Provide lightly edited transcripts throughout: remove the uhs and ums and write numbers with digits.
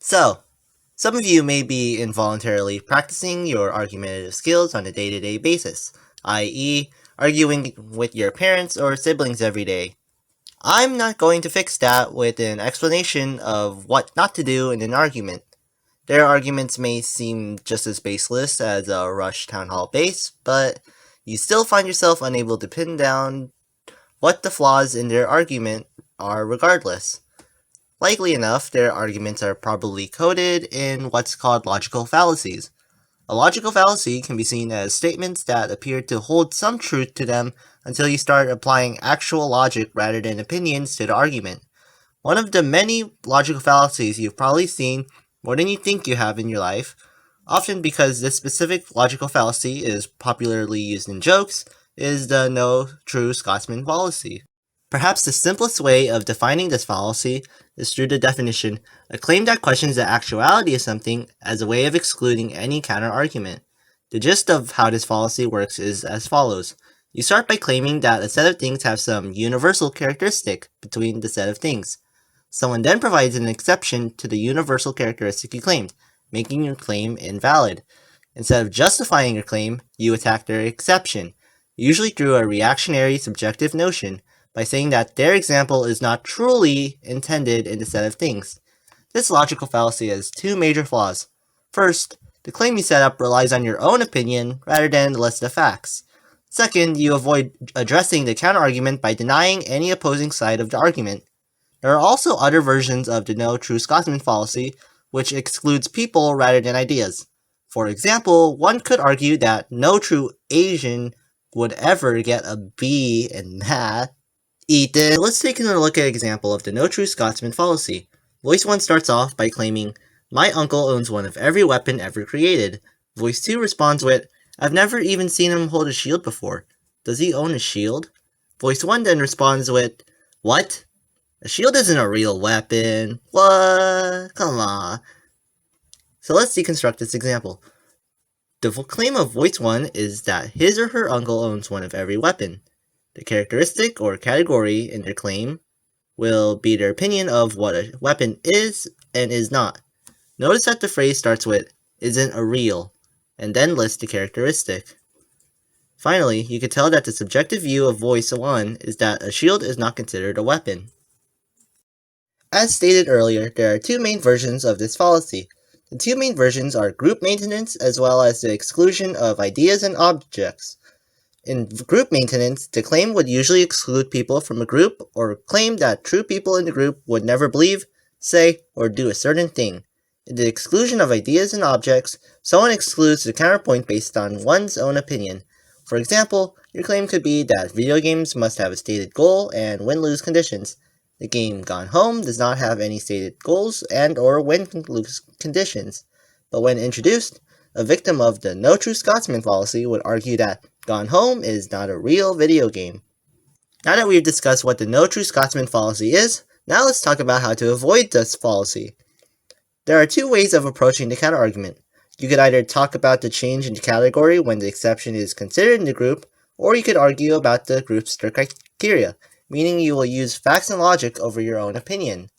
So, some of you may be involuntarily practicing your argumentative skills on a day-to-day basis, i.e., arguing with your parents or siblings every day. I'm not going to fix that with an explanation of what not to do in an argument. Their arguments may seem just as baseless as a Rush Town Hall base, but you still find yourself unable to pin down what the flaws in their argument are regardless. Likely enough, their arguments are probably coded in what's called logical fallacies. A logical fallacy can be seen as statements that appear to hold some truth to them until you start applying actual logic rather than opinions to the argument. One of the many logical fallacies you've probably seen more than you think you have in your life, often because this specific logical fallacy is popularly used in jokes, is the True Scotsman Fallacy. Perhaps the simplest way of defining this fallacy is through the definition, a claim that questions the actuality of something as a way of excluding any counter-argument. The gist of how this fallacy works is as follows. You start by claiming that a set of things have some universal characteristic between the set of things. Someone then provides an exception to the universal characteristic you claimed, making your claim invalid. Instead of justifying your claim, you attack their exception, usually through a reactionary subjective notion, by saying that their example is not truly intended in the set of things. This logical fallacy has two major flaws. First, the claim you set up relies on your own opinion rather than the list of facts. Second, you avoid addressing the counterargument by denying any opposing side of the argument. There are also other versions of the True Scotsman fallacy, which excludes people rather than ideas. For example, one could argue that no true Asian would ever get a B in math. Ethan, let's take another look at an example of the True Scotsman fallacy. Voice 1 starts off by claiming, "My uncle owns one of every weapon ever created." Voice 2 responds with, "I've never even seen him hold a shield before. Does he own a shield?" Voice 1 then responds with, "What? A shield isn't a real weapon. What? Come on." So let's deconstruct this example. The claim of Voice 1 is that his or her uncle owns one of every weapon. The characteristic or category in their claim will be their opinion of what a weapon is and is not. Notice that the phrase starts with, "isn't a real," and then lists the characteristic. Finally, you can tell that the subjective view of Voice 1 is that a shield is not considered a weapon. As stated earlier, there are two main versions of this fallacy. The two main versions are group maintenance as well as the exclusion of ideas and objects. In group maintenance, the claim would usually exclude people from a group or claim that true people in the group would never believe, say, or do a certain thing. In the exclusion of ideas and objects, someone excludes the counterpoint based on one's own opinion. For example, your claim could be that video games must have a stated goal and win-lose conditions. The game Gone Home does not have any stated goals and or win-lose conditions. But when introduced, a victim of the True Scotsman fallacy would argue that Gone Home is not a real video game. Now that we've discussed what the True Scotsman fallacy is, now let's talk about how to avoid this fallacy. There are two ways of approaching the counterargument. You could either talk about the change in the category when the exception is considered in the group, or you could argue about the group's criteria, meaning you will use facts and logic over your own opinion.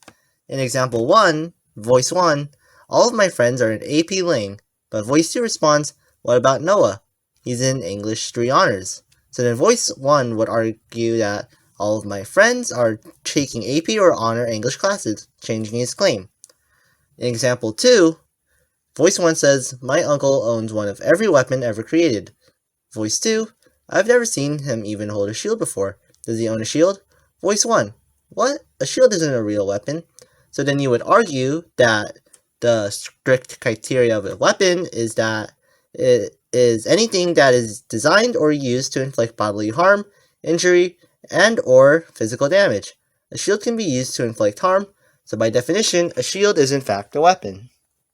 In example 1, Voice 1, "All of my friends are in AP Ling," but Voice 2 responds, "What about Noah? He's in English 3 honors." So then Voice 1 would argue that all of my friends are taking AP or honor English classes, changing his claim. In example 2, Voice 1 says, "My uncle owns one of every weapon ever created." Voice 2, "I've never seen him even hold a shield before. Does he own a shield?" Voice 1, "What? A shield isn't a real weapon." So then you would argue that the strict criteria of a weapon is that it is anything that is designed or used to inflict bodily harm, injury, and or physical damage. A shield can be used to inflict harm, so by definition, a shield is in fact a weapon.